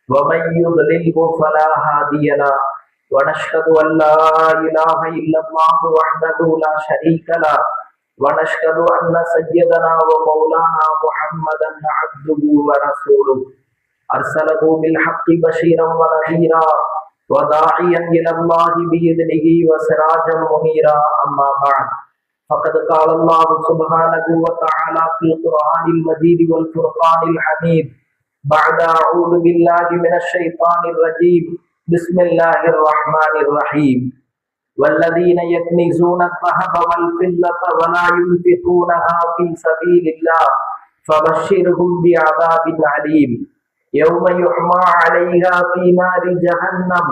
ومن يضلله فلا هادي له ونشهد أن لا إله إلا الله وحده لا شريك له ونشهد أن سيدنا ومولانا محمدا عبده ورسوله أرسله بالحق بشيرا ونذيرا وداعيا إلى الله بإذنه وسراجا منيرا أما بعد فقد قال الله سبحانه وتعالى في القرآن المجيد والفرقان الحميد بعد أعوذ بالله من الشيطان الرجيم بسم الله الرحمن الرحيم والذين يكنزون الذهب والفضة ولا ينفقونها في سبيل الله فبشرهم بعذاب عليم يوم يحمى عليها في نار جهنم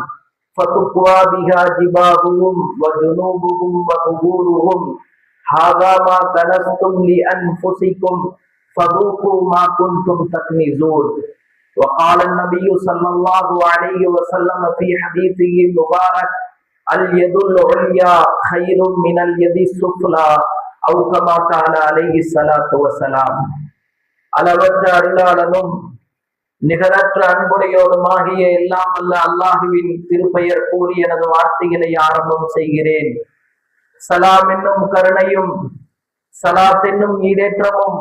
فتقوى بها جباههم وجنوبهم وظهورهم هذا ما كنزتم لأنفسكم فذوقوا ما كنتم تكنزون. وقال النبي صلى الله عليه وسلم في حديثه المبارك اليد العليا خير من اليد السفلى أو كما قال عليه الصلاة والسلام. அளவற்ற அருளாளனும் நிகரற்ற அன்புடையோடுமாகிய எல்லாம் அல்ல அல்லாஹுவின் திருப்பெயர் கூறி எனது வார்த்தைகளை ஆரம்பம் செய்கிறேன். சலாம் என்னும் கருணையும் சலாத் என்னும் ஈடேற்றமும்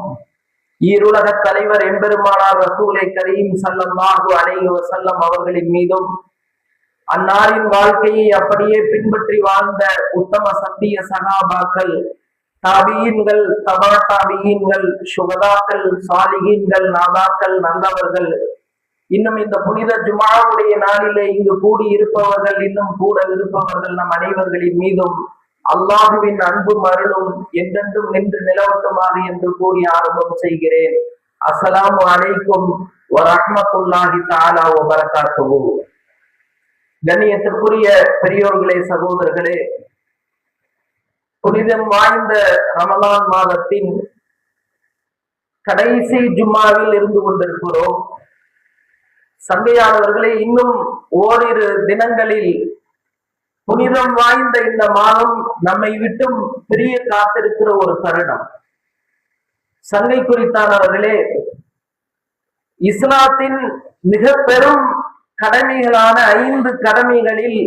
ஈருலக தலைவர் எம்பெருமானார் ரசூலை கரீம் ஸல்லல்லாஹு அலைஹி வஸல்லம் அவர்களின் மீதும் அன்னாரின் வாழ்க்கையை அப்படியே பின்பற்றி வாழ்ந்த உத்தம சத்திய சகாபாக்கள், தாபியீன்கள், தபா தாபியீன்கள், சுகதாக்கள், சாலிகீன்கள், நாதாக்கள், நல்லவர்கள், இன்னும் இந்த புனித ஜுமாவுடைய நாளிலே இங்கு கூடி இருப்பவர்கள், இன்னும் கூட இருப்பவர்கள் நம் அனைவர்களின் மீதும் அல்லாஹுவின் அன்பும் அருளும் என்றென்றும் நின்று நிலவட்டுமாக என்று கூறி ஆரம்பம் செய்கிறேன். அஸ்ஸலாமு அலைக்கும் வரஹ்மத்துல்லாஹி தஆலா வ பரகாத்துஹு. கண்ணியத்திற்குரிய பெரியோர்களே, சகோதரர்களே, புனிதம் வாய்ந்த ரமலான் மாதத்தின் கடைசி ஜும்மாவில் இருந்து கொண்டிருக்கிறோம். சங்கையானவர்களே, இன்னும் ஓரிரு தினங்களில் புனிதம் வாய்ந்த இந்த மாதம் நம்மை விட்டும் பிரிய காத்திருக்கிற ஒரு தருணம். சங்கை குறித்தானவர்களே, இஸ்லாத்தின் மிக பெரும் கடமைகளான 5 கடமைகளில்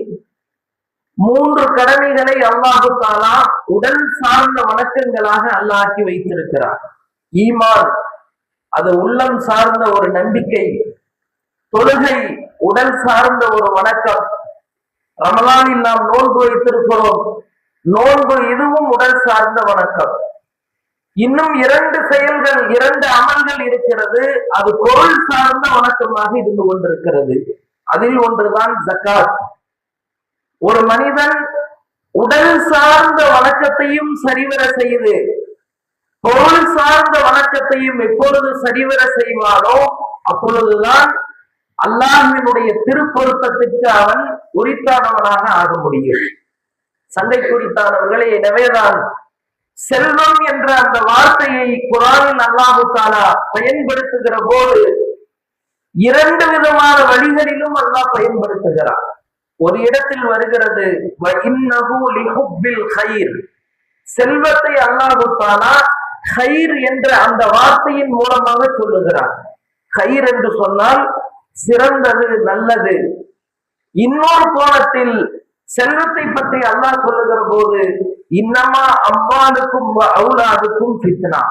3 கடமைகளை அல்லாஹு தஆலா உடல் சார்ந்த வணக்கங்களாக அல்லாஹ்க்கி வைத்திருக்கிறார். ஈமான், அது உள்ளம் சார்ந்த ஒரு நம்பிக்கை. தொழுகை உடல் சார்ந்த ஒரு வணக்கம். ரமலானில் நாம் நோன்பு வைத்திருக்கிறோம். நோன்பு இதுவும் உடல் சார்ந்த வணக்கம். இன்னும் 2 செயல்கள், 2 அமல்கள் இருக்கிறது. அது பொருள் சார்ந்த வணக்கமாக இருந்து கொண்டிருக்கிறது. அதில் ஒன்றுதான் ஜகாத். ஒரு மனிதன் உடல் சார்ந்த வணக்கத்தையும் சரிவர செய்து பொருள் சார்ந்த வணக்கத்தையும் எப்பொழுது சரிவர செய்வானோ அப்பொழுதுதான் அல்லாஹ்வினுடைய திருப்பொருத்தத்திற்கு அவன் உரித்தானவனாக ஆக முடியும். சங்கை குறித்தானவர்களே, எனவேதான் செல்வம் என்ற அந்த வார்த்தையை குர்ஆனில் அல்லாஹ் தஆலா பயன்படுத்துகிற போது 2 விதமான வழிகளிலும் அல்லாஹ் பயன்படுத்துகிறார். ஒரு இடத்தில் வருகிறது வஇன்னஹு லிஹுப்பில் கைர். செல்வத்தை அல்லாஹ் தஆலா கைர் என்ற அந்த வார்த்தையின் மூலமாக சொல்லுகிறார். கைர் என்று சொன்னால் சிறந்தது, நல்லது. இன்னொரு கோணத்தில் செல்வத்தை பற்றி அல்லாஹ் சொல்லுகிற போது இன்னமா அம்வாலுக்கும் அவுலாதுக்கும் ஃபித்னா.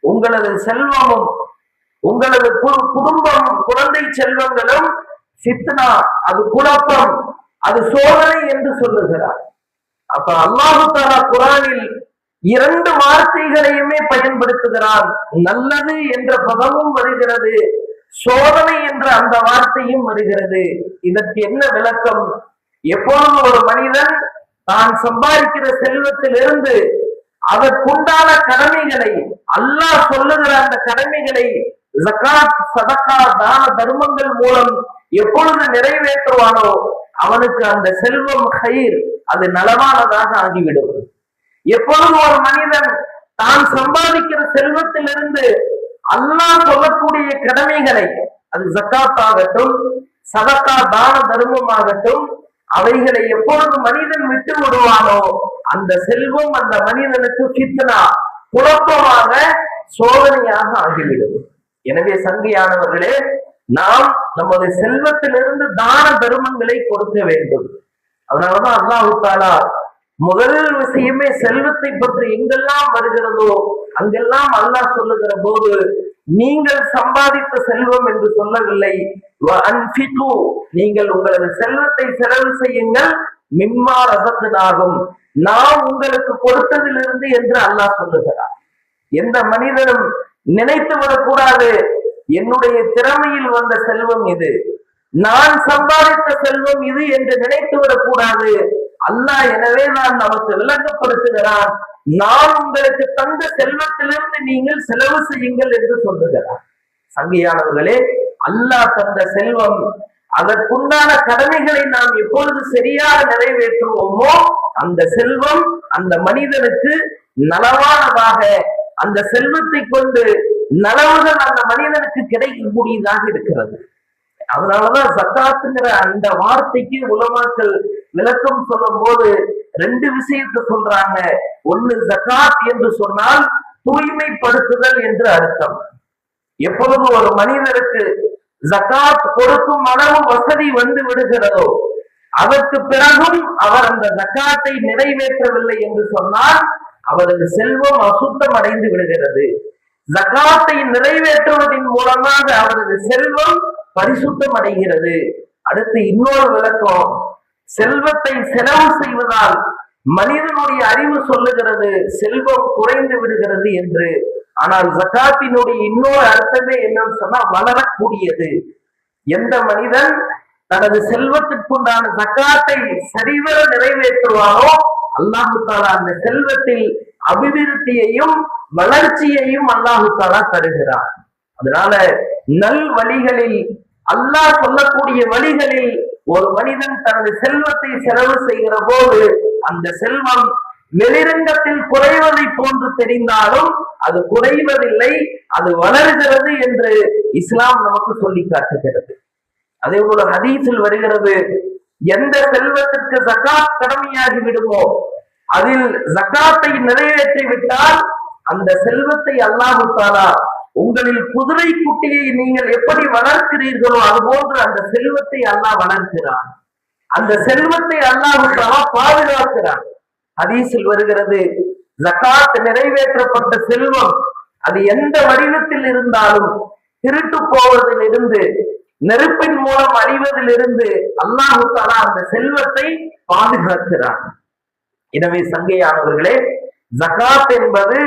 உங்களது செல்வமும் உங்களது குடும்பமும் குழந்தை செல்வங்களும் ஃபித்னா, அது குழப்பம், அது சோதனை என்று சொல்லுகிறார். அப்ப அல்லாஹ் தஆலா குர்ஆனில் 2 வார்த்தைகளையுமே பயன்படுத்துகிறார். நல்லது என்ற பதமும் வருகிறது, சோதனை என்ற அந்த வார்த்தையும் வருகிறது. இதற்கு என்ன விளக்கம்? எப்பொழுது ஒரு மனிதன் தான் சம்பாதிக்கிற செல்வத்திலிருந்து அதற்குண்டான கடமைகளை, அல்லாஹ் சொல்லுகிற அந்த கடமைகளை ஜகாத், சதகா, தான தர்மங்கள் மூலம் எப்பொழுது நிறைவேற்றுவானோ அவனுக்கு அந்த செல்வம் கைர், அது நலவானதாக ஆகிவிடும். எப்பொழுது ஒரு மனிதன் தான் சம்பாதிக்கிற செல்வத்திலிருந்து அல்லாஹ் சொல்லக்கூடிய கடமைகளை, அது ஜகாத் ஆகட்டும், சதகா, தான தர்மமாகட்டும், அவைகளை எப்பொழுது மனிதன் விட்டு விடுவானோ அந்த செல்வம் அந்த மனிதனுக்கு ஃபித்னா, குழப்பமாக, சோதனையாக ஆகிவிடும். எனவே சங்கையானவர்களே, நாம் நமது செல்வத்திலிருந்து தான தர்மங்களை கொடுக்க வேண்டும். அதனாலதான் அல்லாஹ் தஆலா முதல் விஷயமே செல்வத்தை பற்றி எங்கெல்லாம் வருகிறதோ அங்கெல்லாம் அல்லாஹ் சொல்லுகிற போது நீங்கள் சம்பாதித்த செல்வம் என்று சொல்லவில்லை, நீங்கள் உங்களது செல்வத்தை செலவு செய்யுங்கள், மிம்மா ரஸக்னாகும், நாம் உங்களுக்கு கொடுத்ததிலிருந்து என்று அல்லாஹ் சொல்லுகிறார். எந்த மனிதனும் நினைத்து விடக்கூடாது என்னுடைய திறமையில் வந்த செல்வம் இது, நான் சம்பாதித்த செல்வம் இது என்று நினைத்து விடக்கூடாது. அல்லாஹ் எனவே நான் நமக்கு விளங்கப்படுத்துகிறான், நான் உங்களுக்கு தந்த செல்வத்திலிருந்து நீங்கள் செலவு செய்யுங்கள் என்று சொல்லுகிறார். சங்கையானவர்களே, அல்லாஹ் தந்த செல்வம், அதற்குண்டான கடமைகளை நாம் எப்பொழுது சரியாக நிறைவேற்றுவோமோ அந்த செல்வம் அந்த மனிதனுக்கு நலவானதாக, அந்த செல்வத்தை கொண்டு நலவுகள் அந்த மனிதனுக்கு கிடைக்கக்கூடியதாக இருக்கிறது. அதனாலதான் ஜக்காத்துங்கிற அந்த வார்த்தைக்கு உலமாக்கள் விளக்கம் சொல்லும் போது ரெண்டு விஷயத்தை சொல்றாங்க. ஒண்ணு, ஜக்காத் என்று சொன்னால் தூய்மைப்படுத்துதல் என்று அர்த்தம். எப்பொழுது ஒரு மனிதருக்கு ஜக்காத் கொடுக்கும் அளவு வசதி வந்து விடுகிறதோ அதற்கு பிறகும் அவர் அந்த ஜக்காத்தை நிறைவேற்றவில்லை என்று சொன்னால் அவரது செல்வம் அசுத்தம் அடைந்து விடுகிறது. ஜக்காத்தை நிறைவேற்றுவதன் மூலமாக அவரது செல்வம் பரிசுத்தம் அடைகிறது. அடுத்து இன்னொரு விளக்கம், செல்வத்தை செலவு செய்வதால் மனிதனுடைய அறிவு சொல்லுகிறது செல்வம் குறைந்து விடுகிறது என்று. ஆனால் ஜக்காத்தினுடைய இன்னொரு அர்த்தமே என்னன்னு சொன்னா வளரக்கூடியது. எந்த மனிதன் தனது செல்வத்திற்குண்டான ஜக்காத்தை சரிவர நிறைவேற்றுவாரோ அல்லாஹு தஆலா அந்த செல்வத்தில் அபிவிருத்தியையும் வளர்ச்சியையும் அல்லாஹு தஆலா தருகிறார். அதனால நல் வழிகளில், அல்லாஹ் சொல்லக்கூடிய வழிகளில் ஒரு மனிதன் தனது செல்வத்தை செலவு செய்கிற போது அந்த செல்வம் வெளிரங்கத்தில் குறைவதை போன்று தெரிந்தாலும் அது குறைவதில்லை, அது வளர்கிறது என்று இஸ்லாம் நமக்கு சொல்லி காட்டுகிறது. அதே போல ஹதீஸில் வருகிறது, எந்த செல்வத்திற்கு ஜகாத் கடமையாகி விடுமோ அதில் ஜகாத்தை நிறைவேற்றி விட்டால் அந்த செல்வத்தை அல்லாஹு தஆலா உங்களில் குதிரை குட்டியை நீங்கள் எப்படி வளர்க்கிறீர்களோ அதுபோன்று அந்த செல்வத்தை அல்லாஹ் வளர்க்கிறான். அந்த செல்வத்தை அல்லாஹு தஆலா பாதுகாக்கிறான். ஹதீஸில் வருகிறது, ஜகாத் நிறைவேற்றப்பட்ட செல்வம் அது எந்த வடிவத்தில் இருந்தாலும் திருட்டு போவதிலிருந்து, நெருப்பின் மூலம் அழிவதிலிருந்து அல்லாஹு தஆலா அந்த செல்வத்தை பாதுகாக்கிறான். எனவே சங்கையானவர்களே, ஜகாத் என்பது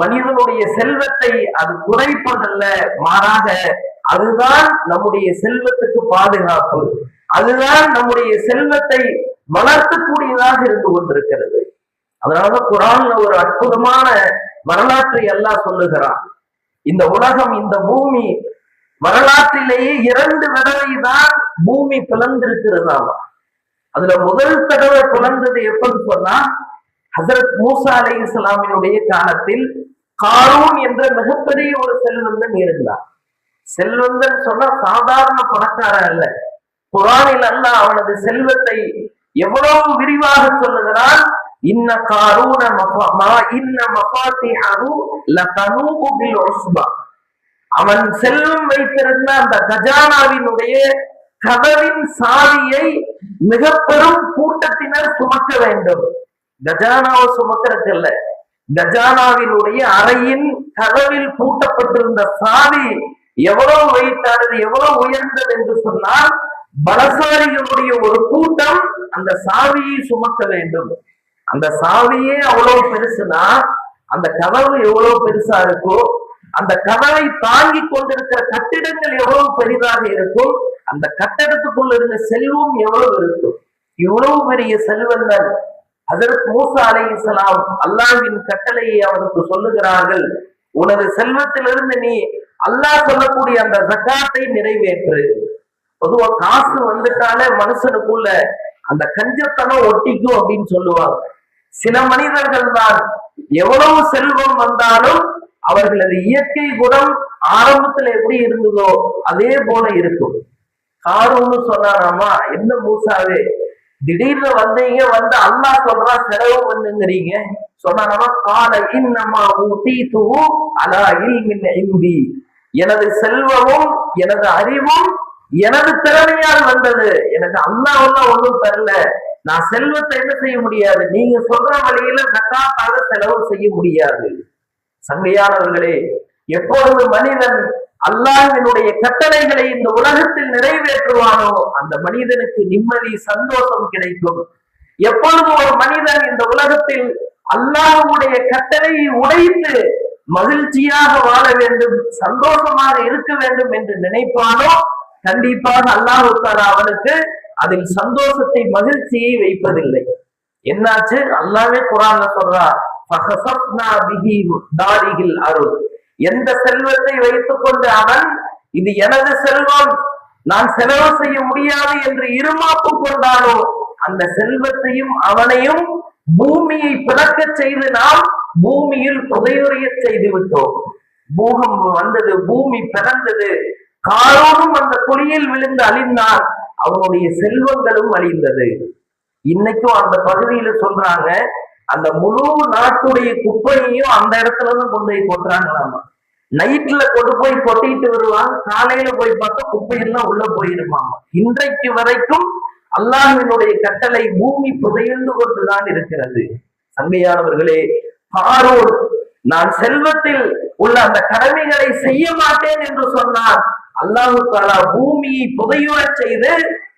மனிதனுடைய செல்வத்தை அது குறைப்பதல்ல, மாறாக அதுதான் நம்முடைய செல்வத்துக்கு பாதுகாப்பு, அதுதான் நம்முடைய செல்வத்தை வளர்த்தக்கூடியதாக இருந்து கொண்டிருக்கிறது. அதனாலதான் குர்ஆன்ல ஒரு அற்புதமான வரலாற்றை அல்லாஹ் சொல்லுகிறான். இந்த உலகம், இந்த பூமி வரலாற்றிலேயே 2 தடவை தான் பூமி பிளந்திருக்கிறதாமா. அதுல முதல் தடவை பிளந்தது எப்பன்னு சொன்னா ஹஜ்ரத் மூசா அலைஹிஸ்ஸலாமினுடைய காலத்தில் காரூன் என்ற மிகப்பெரிய ஒரு செல்வந்தன் இருந்தார். செல்வந்தன் சொன்னா சாதாரண பணக்காரன் அல்ல. குர்ஆனில் அல்லாஹ் அவனது செல்வத்தை எவ்வளவு விரிவாக சொல்லுகிறான். இன்ன காரூன இன்ன மஃபாத்திஹு லதனூபு பில் உஸ்பா. அவன் செல்வம் வைத்திருந்த அந்த கஜானாவினுடைய கதவின் சாவியை மிக பெரும் கூட்டத்தினர் சுமக்க வேண்டும். கஜானாவை சுமக்கிறதுல, கஜானாவினுடைய அறையின் கதவில் பூட்டப்பட்டிருந்த சாவி எவ்வளவு வெயிட்டானது, எவ்வளவு உயர்ந்தது என்று சொன்னால் பலசாலிகளுடைய ஒரு கூட்டம் அந்த சாவியை சுமக்க வேண்டும். அந்த சாவியே அவ்வளவு பெருசுனா அந்த கதவு எவ்வளவு பெருசா இருக்கோ, அந்த கதவை தாங்கி கொண்டிருக்கிற கட்டிடங்கள் எவ்வளவு பெரிதாக இருக்கும், அந்த கட்டடத்துக்குள்ள இருந்த செல்வம் எவ்வளவு இருக்கும். இவ்வளவு பெரிய செல்வந்தன் ஹஜ்ரத் மூசா அலைஹிஸ்ஸலாம் அல்லாஹ்வின் கட்டளையை அவனுக்கு சொல்லுகிறார்கள், உனது செல்வத்திலிருந்து நீ அல்லாஹ் சொல்லக்கூடிய அந்த ஜகாத்தை நிறைவேற்று. பொதுவா காசு வந்துட்டாலே மனுஷனுக்குள்ள அந்த கஞ்சத்தனம் ஒட்டிக்கும் அப்படின்னு சொல்லுவாங்க. சில மனிதர்கள் தான் எவ்வளவு செல்வம் வந்தாலும் அவர்களது இயற்கை குணம் ஆரம்பத்துல எப்படி இருந்ததோ அதே போல இருக்கும். காரூன்னு சொன்னாராமா, என்ன மூசாவே திடீர்னு வந்தீங்க, வந்து அல்லாஹ் சொல்றா செலவு பண்ணுங்கிறீங்க சொன்னாராமா. கால இன்னமா ஊதீதுஹு அலா இல்மின் இன்தி. எனது செல்வமும் எனது அறிவும் எனது திறமையால் வந்தது. எனக்கு அல்லாஹ் ஒன்றும் தரல. நான் செல்வத்தை என்ன செய்ய முடியாது, நீங்க சொல்ற வழியில ஜகாத்தாக செலவு செய்ய முடியாது. சங்கையானவர்களே, எப்பொழுது மனிதன் அல்லாஹ்வினுடைய கட்டளைகளை இந்த உலகத்தில் நிறைவேற்றுவானோ அந்த மனிதனுக்கு நிம்மதி, சந்தோஷம் கிடைக்கும். எப்பொழுது ஒரு மனிதன் இந்த உலகத்தில் அல்லாஹ்வுடைய கட்டளையை உடைத்து மகிழ்ச்சியாக வாழ வேண்டும், சந்தோஷமாக இருக்க வேண்டும் என்று நினைப்பானோ கண்டிப்பாக அல்லாஹ் தஆலா அவனுக்கு அதில் சந்தோஷத்தை, மகிழ்ச்சியை வைப்பதில்லை. என்னாச்சு? அல்லாஹ்வே குர்ஆன்ல சொல்றார், ஃபஹஸப்னா பிஹி தாரிஹில் அருள். எந்த செல்வத்தை வைத்துக் கொண்டு அவன் இது எனது செல்வம், நான் செலவு செய்ய முடியாது என்று இருமாப்பு கொண்டானோ அந்த செல்வத்தையும் அவனையும் பூமியை பிளக்க செய்து நாம் பூமியில் புதையுறைய செய்து விட்டோம். பூகம்பம் வந்தது, பூமி பிறந்தது, காரோனும் அந்த குழியில் விழுந்து அழிந்தான், அவனுடைய செல்வங்களும் அழிந்தது. இன்னைக்கும் அந்த பகுதியில சொல்றாங்க, அந்த முழு நாட்டுடைய குப்பையையும் அந்த இடத்துலதான் கொண்டு போய் கொட்டுறாங்களாமா. நைட்ல கொண்டு போய் கொட்டிட்டு வருவாங்க, காலையில போய் பார்த்தா குப்பையெல்லாம் உள்ள போயிருமாமா. இன்றைக்கு வரைக்கும் அல்லாஹ்வினுடைய கட்டளை பூமி புதையுண்டு கொண்டுதான் இருக்கிறது. சங்கையானவர்களே, பார்வோன் நான் செல்வத்தில் உள்ள அந்த கடமைகளை செய்ய மாட்டேன் என்று சொன்னான். அல்லாஹ் தஆலா பூமியை புதையுற செய்து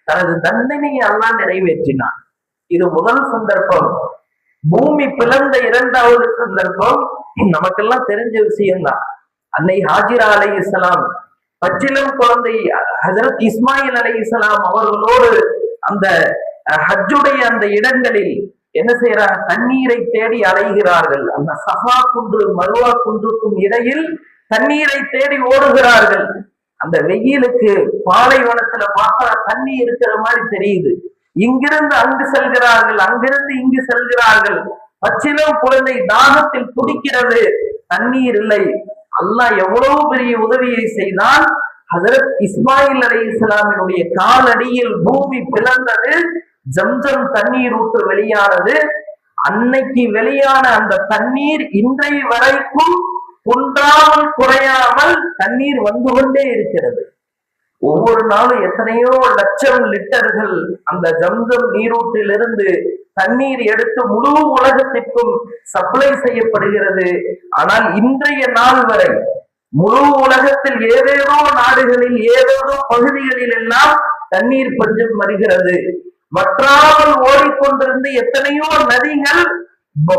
தனது தண்டனையை அல்லாஹ் நிறைவேற்றினான். இது முதல் சந்தர்ப்பம். பூமி பிளந்த இரண்டாவது சந்தர்ப்பம் நமக்கெல்லாம் தெரிஞ்ச விஷயம்தான். அன்னை ஹாஜிரா அலைஹிஸ்ஸலாம் பச்சிலம் குழந்தை ஹஜரத் இஸ்மாயில் அலைஹிஸ்ஸலாம் அவர்களோடு அந்த ஹஜ்ஜுடைய அந்த இடங்களில் என்ன செய்யறாங்க, தண்ணீரை தேடி அலைகிறார்கள். அந்த சஃபா குன்று மர்வா குன்றுக்கும் இடையில் தண்ணீரை தேடி ஓடுகிறார்கள். அந்த வெயிலுக்கு பாலைவனத்துல பார்த்தா தண்ணி இருக்கிற மாதிரி தெரியுது. இங்கிருந்து அங்கு செல்கிறார்கள், அங்கிருந்து இங்கு செல்கிறார்கள். பச்சிலம் குழந்தை தாகத்தில் துடிக்கிறது, தண்ணீர் இல்லை. அல்லாஹ் எவ்வளவு பெரிய உதவியை செய்தான். ஹஜரத் இஸ்மாயில் அலைஹிஸ்ஸலாமினுடைய காலடியில் பூமி பிளந்தது, ஜம்ஜம் தண்ணீர் ஊற்று வெளியானது. அன்னைக்கு வெளியான அந்த தண்ணீர் இன்றைய வரைக்கும் குன்றாமல் குறையாமல் தண்ணீர் வந்து கொண்டே இருக்கிறது. ஒவ்வொரு நாளும் எத்தனையோ லட்சம் லிட்டர்கள் அந்த ஜம்ஜம் நீரூற்றிலிருந்து தண்ணீர் எடுத்து முழு உலகத்திற்கும் சப்ளை செய்யப்படுகிறது. ஆனால் இன்றைய நாள் வரை முழு உலகத்தில் ஏதேதோ நாடுகளில் ஏதேதோ பகுதிகளில் எல்லாம் தண்ணீர் பஞ்சம் வருகிறது. வற்றாமல் ஓடிக்கொண்டிருந்து எத்தனையோ நதிகள்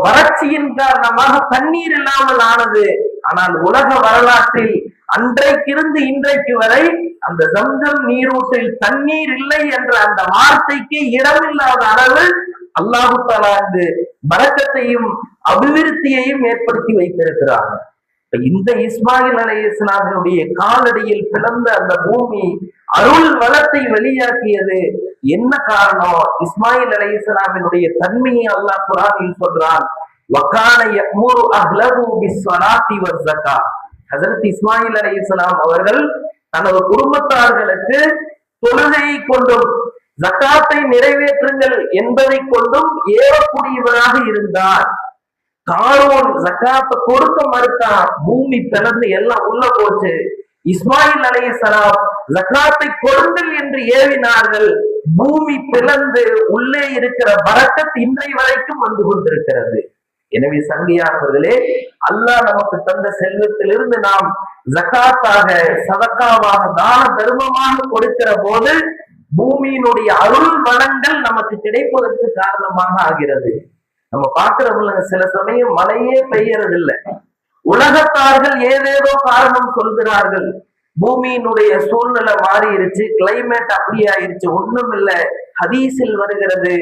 வறட்சியின் காரணமாக தண்ணீர் இல்லாமல் ஆனது. ஆனால் உலக வரலாற்றில் அன்றைக்கிருந்து இன்றைக்கு வரை அந்த ஜம்ஜம் நீரூற்றில் தண்ணீர் இல்லை என்ற அந்த வார்த்தைக்கு இடமில்லாத அளவு அல்லாஹ் தஆலா பரக்கத்தையும் அபிவிருத்தியையும் ஏற்படுத்தி வைத்திருக்கிறார். இந்த இஸ்மாயில் அலைஹிஸ்ஸலாமினுடைய காலடியில் பிளந்த அந்த பூமி அருள் வளத்தை வெளியாக்கியது. என்ன காரணம்? இஸ்மாயில் அலைஹிஸ்ஸலாமினுடைய தன்மையை அல்லாஹ் குர்ஆனில் சொல்றான். வகான யஅமுரு அஹ்லஹு பிஸ்ஸலாத்தி வஸ்ஸகாத். ஹஜரத் இஸ்மாயில் அலைஹிஸ்ஸலாம் அவர்கள் தனது குடும்பத்தார்களுக்கு தொழுகையை கொண்டும் ஜகாத்தை நிறைவேற்றுங்கள் என்பதை கொண்டும் ஏவக்கூடியவராக இருந்தார். காரோன் ஜகாத்தை கொடுக்க மறுத்தான், பூமி பிளந்து எல்லாம் உள்ள போச்சு. இஸ்மாயில் அலைஹிஸ்ஸலாம் ஜகாத்தை கொடுங்கள் என்று ஏவினார்கள், பூமி பிளந்து உள்ளே இருக்கிற பரக்கத் இன்றைய வரைக்கும் வந்து கொண்டிருக்கிறது. எனவே சங்கையானவர்களே, அல்லாஹ் நமக்கு தந்த செல்வத்திலிருந்து நாம் ஜகாத்தாக, சதக்காவாக, தான தர்மமாக கொடுக்கிற போது பூமியினுடைய அருள் வளங்கள் நமக்கு கிடைப்பதற்கு காரணமாக ஆகிறது. நம்ம பாக்குறவங்க சில சமயம் மழையே பெய்யறது இல்லை. உலகத்தார்கள் ஏதேதோ காரணம் சொல்கிறார்கள். பூமியினுடைய சூழ்நிலை மாறிடுச்சு, கிளைமேட் அப்படி ஆயிருச்சு. ஒண்ணும் இல்லை. ஹதீஸில் வருகிறது,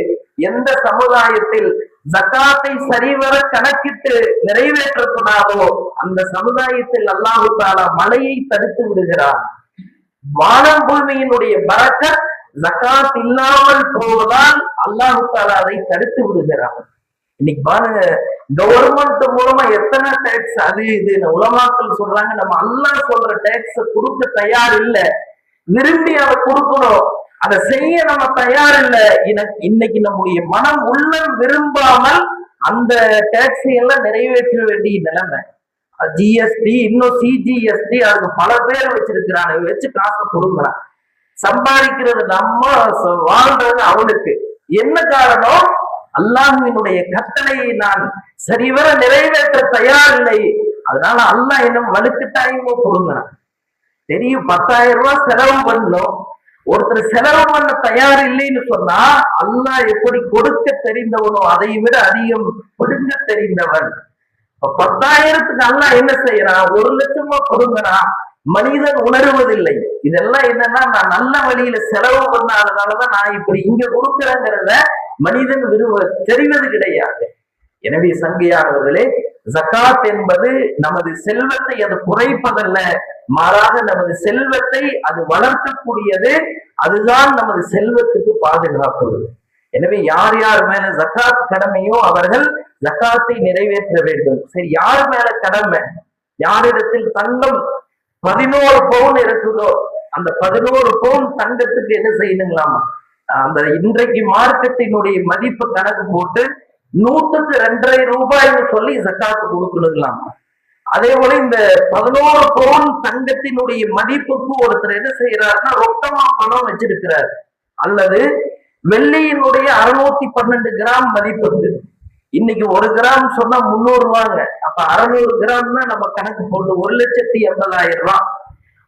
எந்த சமுதாயத்தில் ஜகாத்தை சரிவர கணக்கிட்டு நிறைவேற்றக்கூடாதோ அந்த சமுதாயத்தில் அல்லாஹ் தஆலா மழையை தடுத்து விடுகிறார். வானம் பூமியினுடைய பரக்கத் ஜகாத் இல்லாமல் போவதால் அல்லாஹ் தஆலா அதை தடுத்து விடுகிறார். இன்னைக்கு பாருங்க, கவர்மெண்ட் மூலமா எத்தனை டேக்ஸ் அது இது உலமாக்கள் சொல்றாங்க. நம்ம அல்லாஹ் சொல்ற டேக்ஸ் கொடுக்க தயார் இல்லை, விரும்பி அதை கொடுக்கணும், அதை செய்ய நம்ம தயார் இல்லை. இன்னைக்கு நம்முடைய மனம் உள்ளம் விரும்பாமல் அந்த டேக்ஸை எல்லாம் நிறைவேற்ற வேண்டிய நிலைமை. ஜிஎஸ்டி, இன்னும் சிஜிஎஸ்டி, அதுக்கு பல பேர் வச்சிருக்கிறான், வச்சு காசை கொடுக்குறான். சம்பாதிக்கிறது நம்ம, வாழ்றது அவனுக்கு. என்ன காரணம்? அல்லாஹ்வினுடைய கட்டளையை நான் சரிவர நிறைவேற்ற தயாரில்லை, அதனால அல்லாஹ் இன்னும் வலுக்கட்டாயமோ கொடுங்கிறான். தெரியும் 10,000 ரூபாய் செலவு பண்ணணும், ஒருத்தர் செலவு பண்ண தயார் இல்லைன்னு சொன்னா அல்லாஹ் எப்படி கொடுக்க தெரிந்தவனோ அதை விட அதிகம் கொடுக்க தெரிந்தவன். 10,000க்கு அல்லாஹ் என்ன செய்யறான்? 1,00,000 கொடுங்கிறான். மனிதன் உணர்வதில்லை. இதெல்லாம் என்னன்னா, நான் நல்ல வழியில செலவு பண்ணாதனாலதான் நான் இப்படி இங்க கொடுக்கிறேங்கிறத மனிதன் தெரிவது கிடையாது. எனவே சங்கையானவர்களே, ஜகாத் என்பது நமது செல்வத்தை அது குறைப்பதல்ல, மாறாக நமது செல்வத்தை அது வளர்க்கக்கூடியது. அதுதான் நமது செல்வத்துக்கு பாதுகாப்பது. எனவே யார் யார் மேல ஜகாத் கடமையோ அவர்கள் ஜகாத்தை நிறைவேற்ற வேண்டும். சரி, யார் மேல கடமை? யாரிடத்தில் தங்கம் 11 பவுன் இருக்குதோ அந்த 11 பவுன் தங்கத்துக்கு என்ன செய்யணுங்களாமா? அந்த இன்றைக்கு மார்க்கெட்டினுடைய மதிப்பு கணக்கு போட்டு 100க்கு 2.5 ரூபாய்னு சொல்லி ஜகாத்து கொடுக்கணுங்களாமா. அதே போல இந்த 11 பவுன் தங்கத்தினுடைய மதிப்புக்கு ஒருத்தர் என்ன செய்யறாருன்னா ரொக்கமா பணம் வச்சிருக்கிறார், அல்லது வெள்ளியினுடைய 612 கிராம் மதிப்புக்கு. இன்னைக்கு 1 கிராம் சொன்னா 300 ரூபாங்க. அப்ப 600 கிராம்னா நம்ம கணக்கு போட்டு 1,80,000 ரூபாய்.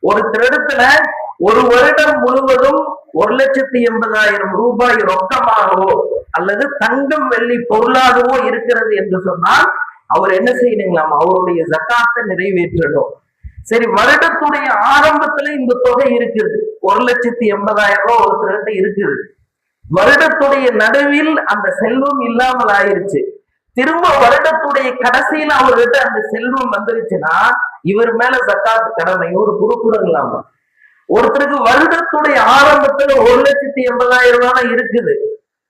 ஒருத்தர் இடத்துல ஒரு வருடம் முழுவதும் 1,80,000 ரூபாய் ரொக்கமாகவோ அல்லது தங்கம் வெள்ளி பொருளாகவோ இருக்கிறது என்று சொன்னால் அவர் என்ன செய்யணுங்களாம்? அவருடைய ஜகாத்தை நிறைவேற்றணும். சரி, வருடத்துடைய ஆரம்பத்துல இந்த தொகை இருக்குது, 1,80,000 ரூபாய் ஒருத்தர்கிட்ட இருக்குது. வருடத்துடைய நடுவில் அந்த செல்வம் இல்லாமல் ஆயிருச்சு. திரும்ப வருடத்துடைய கடைசியில அவர்கிட்ட அந்த செல்வம் வந்துருச்சுன்னா இவர் மேல ஜகாத் கடமை. ஒரு குறுக்குறங்களாமா. ஒருத்தருக்கு வருடத்துடைய ஆரம்பத்துல 1,80,000 ரூபாய் இருக்குது,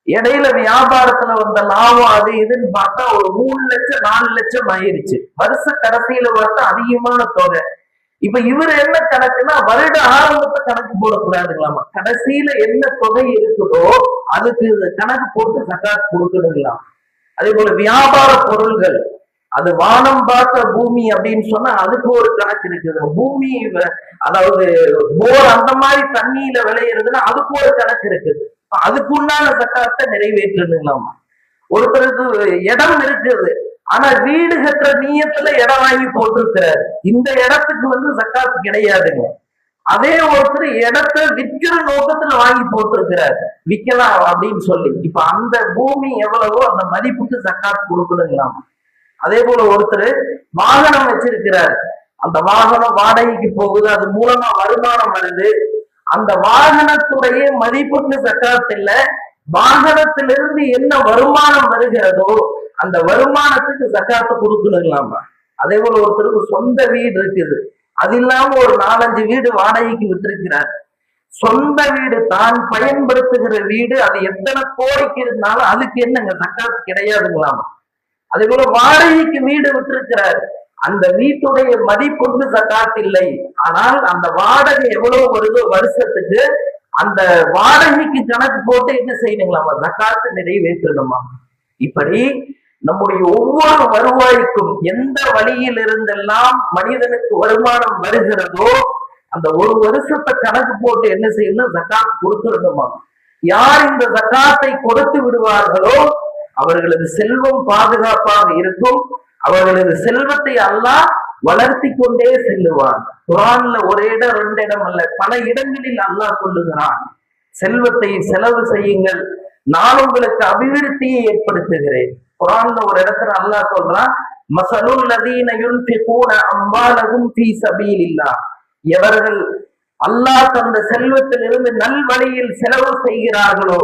இடையில வியாபாரத்துல வந்த லாபம் அது இதுன்னு பார்த்தா ஒரு 3 லட்சம் 4 லட்சம் ஆயிருச்சு. வருஷ கடைசியில பார்த்தா அதிகமான தொகை. இப்ப இவர் என்ன கணக்குன்னா வருட ஆரம்பத்தை கணக்கு போடக்கூடாதுங்களாமா. கடைசியில என்ன தொகை இருக்குதோ அதுக்கு கணக்கு போட்டு ஜகாத் கொடுக்கணுங்களாம். அதே போல வியாபார பொருள்கள், அது வானம் பார்த்த பூமி அப்படின்னு சொன்னா அதுக்கு ஒரு கணக்கு இருக்குது. பூமி அதாவது போர் அந்த மாதிரி தண்ணியில விளையிறதுன்னா அதுக்கு ஒரு கணக்கு இருக்குது. அதுக்குண்டான ஜகாத்தை நிறைவேற்றணுங்களாமா. ஒருத்தருக்கு இடம் இருக்குது, ஆனா வீடு கட்டுற நீயத்துல இடம் வாங்கி போட்டிருக்கிறாரு, இந்த இடத்துக்கு ஜகாத் கிடையாதுங்க. அதே ஒருத்தர் இடத்தை விற்கிற நோக்கத்துல வாங்கி போட்டிருக்கிறார், விற்கலாம் அப்படின்னு சொல்லி, இப்ப அந்த பூமி எவ்வளவோ அந்த மதிப்புக்கு ஜகாத் கொடுக்கணுங்களாம். அதே போல ஒருத்தர் வாகனம் வச்சிருக்கிறார், அந்த வாகனம் வாடகைக்கு போகுது, அது மூலமா வருமானம் வருது, அந்த வாகனத்துடைய மதிப்புக்கு ஜகாத் இல்ல, வாகனத்திலிருந்து என்ன வருமானம் வருகிறதோ அந்த வருமானத்துக்கு ஜகாத்தை கொடுக்கணுங்களாமா. அதே போல ஒருத்தருக்கு சொந்த வீடு இருக்குது, அது இல்லாம ஒரு 4-5 வீடு வாடகைக்கு விட்டிருக்கிறார். சொந்த வீடு தான் பயன்படுத்துகிற வீடு, அது எத்தனை கோடிக்கு இருந்தாலும் அதுக்கு என்னங்க ஜகாத் கிடையாதுங்களாமா. அதே போல வாடகைக்கு வீடு விட்டிருக்கிறார், அந்த வீட்டுடைய மதிப்புக்கு ஜகாத் இல்லை, ஆனால் அந்த வாடகை எவ்வளவு வருதோ வருஷத்துக்கு அந்த வாடகைக்கு கணக்கு போட்டு என்ன செய்யணுங்களாமா? ஜகாத்து நிறைவேற்றணுமா. இப்படி நம்முடைய ஒவ்வொரு வருவாய்க்கும் எந்த வழியில் இருந்தெல்லாம் மனிதனுக்கு வருமானம் வருகிறதோ அந்த ஒரு வருஷத்தை கணக்கு போட்டு என்ன செய்யணும்? ஜகாத் கொடுத்துடணுமா. யார் இந்த ஜகாத்தை கொடுத்து விடுவார்களோ அவர்களது செல்வம் பாதுகாப்பாக இருக்கும், அவர்களது செல்வத்தை அல்லாஹ் வளர்த்தி கொண்டே செல்லுவான். குர்ஆன்ல ஒரு இடம் 2 இடம் அல்ல, பல இடங்களில் அல்லாஹ் சொல்லுகிறான், செல்வத்தை செலவு செய்யுங்கள், நான் உங்களுக்கு அபிவிருத்தியை ஏற்படுத்துகிறேன். குர்ஆன்ல ஒரு இடத்துல அல்லாஹ் சொல்றான், மஸலுல் லதீன யுன்ஃபிகூன அம்வாலஹும் ஃபீ ஸபீலில்லாஹ், எவர்கள் அல்லாஹ் தந்த செல்வத்திலிருந்து நல்வழியில் செலவு செய்கிறார்களோ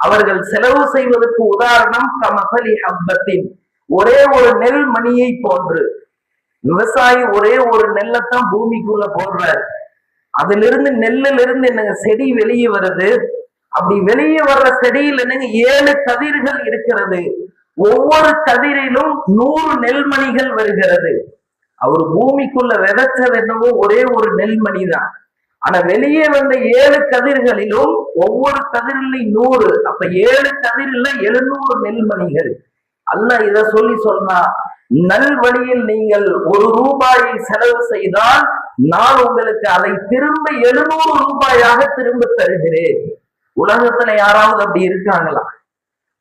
அவர்கள் செலவு செய்வதற்கு உதாரணம் கமஸலி ஹப்பத்தின், ஒரே ஒரு நெல் மணியை போன்று. விவசாயி ஒரே ஒரு நெல்லைத்தான் பூமிக்குள்ள போடுறாரு, அதிலிருந்து நெல்லுல இருந்து என்னங்க செடி வெளியே வருது. அப்படி வெளியே வர்ற செடியில் என்னங்க 7 கதிர்கள் இருக்கிறது, ஒவ்வொரு கதிரிலும் 100 நெல்மணிகள் வருகிறது. அவர் பூமிக்குள்ள விதைச்சது என்னவோ ஒரே ஒரு நெல்மணி தான், ஆனா வெளியே வந்த 7 கதிர்களிலும் ஒவ்வொரு கதிரிலையும் 100, அப்ப 7 கதிரில 700 நெல்மணிகள். அல்லாஹ் இத சொல்லி சொன்னா நல்வழியில் நீங்கள் ₹1 செலவு செய்தால் நான் உங்களுக்கு அதை திரும்ப ₹700 திரும்ப தருகிறேன். உலகத்துல யாராவது அப்படி இருக்காங்களா?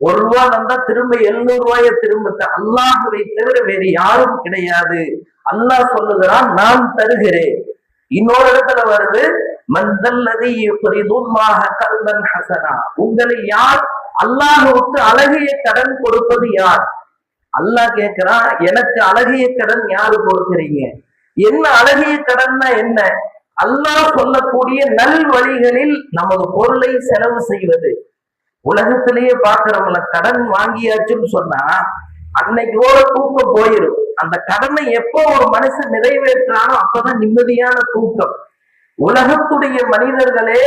₹1 வந்தா திரும்ப ₹700 திரும்ப அல்லாஹ்வை தவிர வேறு யாரும் கிடையாது. அல்லாஹ் சொல்லுகிறான், நான் தருகிறேன். இன்னொரு இடத்துல வருது, மன்தல்லதி யுக்ரிதுல்லாஹ கர்தன் ஹஸனா. உங்களை யார் அல்லாஹ்வுக்கு அழகிய கடன் கொடுப்பது யார்? அல்லாஹ் கேட்கிறான், எனக்கு அழகிய கடன் யாரு கொடுக்கிறீங்க? என்ன அழகிய கடன்னா என்ன? அல்லாஹ் சொல்லக்கூடிய நல் வழிகளில் நமது பொருளை செலவு செய்வது. உலகத்திலேயே பாக்குறவங்கள கடன் வாங்கியாச்சுன்னு சொன்னா அன்னைக்கோட தூக்கம் போயிடும். அந்த கடனை எப்போ ஒரு மனுஷன் நிறைவேற்றானோ அப்பதான் நிம்மதியான தூக்கம். உலகத்துடைய மனிதர்களே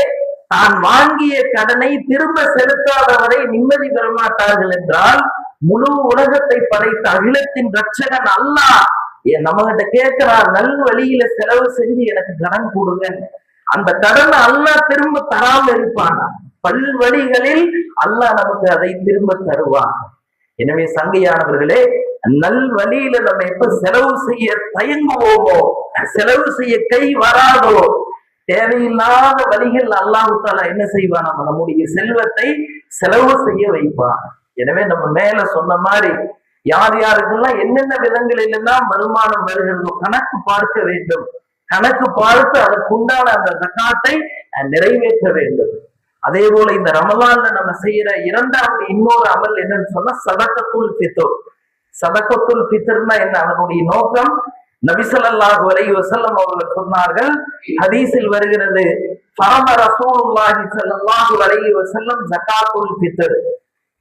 தான் வாங்கிய கடனை திரும்ப செலுத்தாதவரை நிம்மதி பெறமாட்டார்கள் என்றால், முழு உலகத்தை படைத்த அகிலத்தின் ரட்சகன் அல்லாஹ் நம்ம கிட்ட கேட்கிறார், நல் வழியில செலவு செஞ்சு எனக்கு கடன் கொடுங்க. அந்த கடனை அல்லாஹ் திரும்ப தராம இருப்பானா? பல் வழிகளில் அல்லாஹ் நமக்கு அதை திரும்ப தருவான். எனவே சங்கையானவர்களே, நல் வழியில நம்ம எப்ப செலவு செய்ய தயங்குவோமோ, செலவு செய்ய கை வராதோ, தேவையில்லாத வழிகள் அல்லாஹ் தஆலா என்ன செய்வான்? நம்முடைய செல்வத்தை செலவு செய்ய வைப்பான். எனவே நம்ம மேல சொன்ன மாதிரி யார் யாருக்கெல்லாம் என்னென்ன விதங்களில் எல்லாம் வருமானம் வருகிறதோ கணக்கு பார்க்க வேண்டும். கணக்கு பார்த்து அதற்குண்டான அந்த ஜகாத்தை நிறைவேற்ற வேண்டும். அதே போல இந்த ரமலான்ல நம்ம செய்யற இரண்டாவது இன்னொரு அமல் என்னன்னு சொன்னா சதகத்துல் ஃபித்ர். சதகத்துல் ஃபித்ர்னா என்ன? அதனுடைய நோக்கம் நபி ஸல்லல்லாஹு அலைஹி வஸல்லம் அவர்கள் சொன்னார்கள், ஹதீஸில் வருகிறது, ஃபரம ரசூலுல்லாஹி ஸல்லல்லாஹு அலைஹி வஸல்லம் ஜகாத்துல் ஃபித்ர்.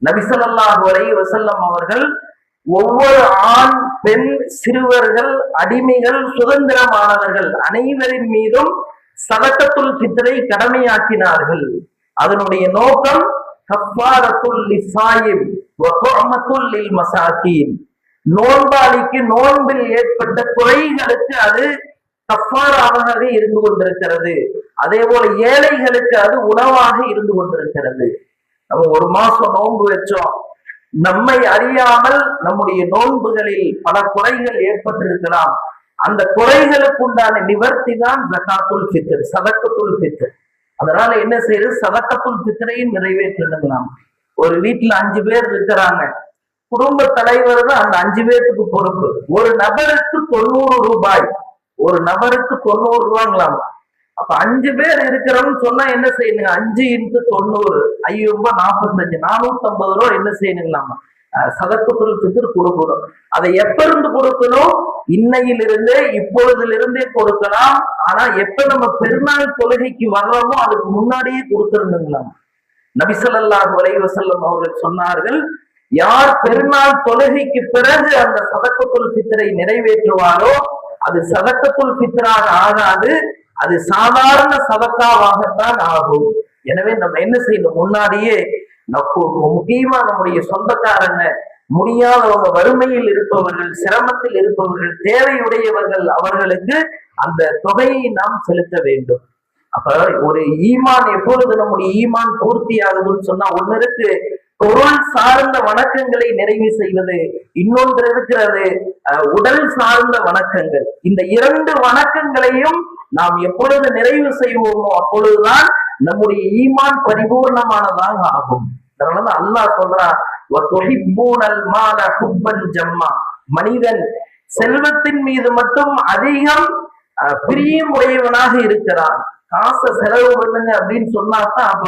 நபி ஸல்லல்லாஹு அலைஹி வஸல்லம் அவர்கள் ஒவ்வொரு ஆண், பெண், சிறுவர்கள், அடிமைகள், சுதந்திரமானவர்கள் அனைவரின் மீதும் சதகத்துல் ஃபித்ரை கடமையாக்கினார்கள். அதனுடைய நோக்கம் கஃபாரத்துல் லிஸாயிம் வ துஅமத்துல் லில் மசாகீன். நோன்பாளிக்கு நோன்பில் ஏற்பட்ட குறைகளுக்கு அது கஃபாராவாக இருந்து கொண்டிருக்கிறது. அதே போல ஏழைகளுக்கு அது உணவாக இருந்து கொண்டிருக்கிறது. நம்ம ஒரு மாசம் நோன்பு வச்சோம், நம்மை அறியாமல் நம்முடைய நோன்புகளில் பல குறைகள் ஏற்பட்டிருக்கலாம். அந்த குறைகளுக்கு உண்டான நிவர்த்தி தான் ஜகாத்துல் ஃபித்ர், சதகத்துல் ஃபித்ர். அதனால என்ன செய்யுது? சதகத்துல் ஃபித்ரையும் நிறைவேற்றலாம். ஒரு வீட்டுல 5 பேர் இருக்கிறாங்க, குடும்ப தலைவர் தான் அந்த 5 பேருக்கு பொறுப்பு. ஒரு நபருக்கு ₹90, ஒரு நபருக்கு ₹90. அப்ப 5 பேர் இருக்கிறோம்னு சொன்னா என்ன செய்யணுங்க? 5 × 90 5 45 ₹450 என்ன செய்யணுங்களாமா? சதகத்துல் ஃபித்ர் கொடுக்கணும். அதை எப்ப இருந்து கொடுக்கணும்? இன்னையிலிருந்தே, இப்பொழுதிலிருந்தே கொடுக்கலாம். ஆனா எப்ப நம்ம பெருநாள் தொழுகைக்கு வர்றோமோ அதுக்கு முன்னாடியே கொடுத்திருந்துங்களாம். நபி ஸல்லல்லாஹு அலைஹி வஸல்லம் அவர்கள் சொன்னார்கள், யார் பெருநாள் தொழுகைக்கு பிறகு அந்த சதகத்துல் ஃபித்ரை நிறைவேற்றுவாரோ அது சதகத்துல் ஃபித்ராக ஆகாது, அது சாதாரண சதக்காவாகத்தான் ஆகும். எனவே நம்ம என்ன செய்யணும்? முன்னாடியே முக்கியமா நம்முடைய சொந்தக்காரங்க, முடியாதவங்க, வறுமையில் இருப்பவர்கள், சிரமத்தில் இருப்பவர்கள், தேவையுடையவர்கள், அவர்களுக்கு அந்த தொகையை நாம் செலுத்த வேண்டும். அப்ப ஒரு ஈமான் எப்பொழுது நம்முடைய ஈமான் பூர்த்தி ஆகுதுன்னு சொன்னா, ஒன்னு இருக்கு பொருள் சார்ந்த வணக்கங்களை நிறைவு செய்வது, இன்னொன்று இருக்கிறது உடல் சார்ந்த வணக்கங்கள். இந்த 2 வணக்கங்களையும் நாம் எப்பொழுது நிறைவு செய்வோமோ அப்பொழுதுதான் நம்முடைய ஈமான் பரிபூர்ணமானதாக ஆகும். அதனால அல்லாஹ் சொல்றான், மனிதன் செல்வத்தின் மீது மட்டும் அதிகம் பிரியம் உடையவனாக இருக்கிறான். காசை செலவு பண்ணுங்க அப்படின்னு சொன்னாதான் அப்ப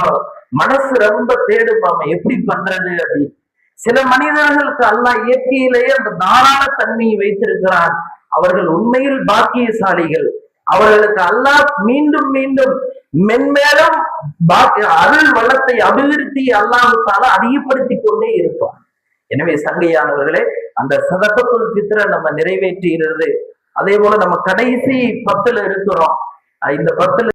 மனசு ரொம்ப தேடுப்பாம எப்படி பண்றது அப்படின்னு. சில மனிதர்களுக்கு அல்லாஹ் இயற்கையிலேயே அந்த தாராள தன்மையை வைத்திருக்கிறான். அவர்கள் உண்மையில் பாக்கியசாலிகள். அவர்களுக்கு அல்லாஹ் மீண்டும் மீண்டும் மென்மேலும் அருள் வளத்தை, அபிவிருத்தி அல்லாஹ் தஆலா அதிகப்படுத்தி கொண்டே இருப்பார். எனவே சங்கையானவர்களே, அந்த சதகத்துல் ஃபித்ரை நம்ம நிறைவேற்றுகிறது. அதே போல நம்ம கடைசி 10ல இருக்கிறோம். இந்த 10ல